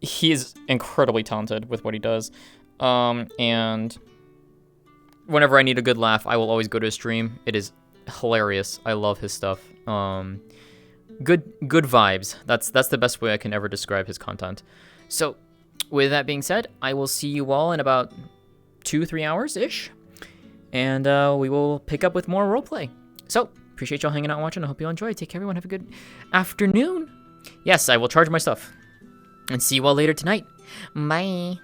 He is incredibly talented with what he does. And whenever I need a good laugh, I will always go to his stream. It is hilarious. I love his stuff. Good vibes. That's the best way I can ever describe his content. So, with that being said, I will see you all in about 2-3 hours-ish. And we will pick up with more roleplay. So, appreciate y'all hanging out and watching. I hope you all enjoy. Take care, everyone. Have a good afternoon. Yes, I will charge my stuff. And see you all later tonight. Bye.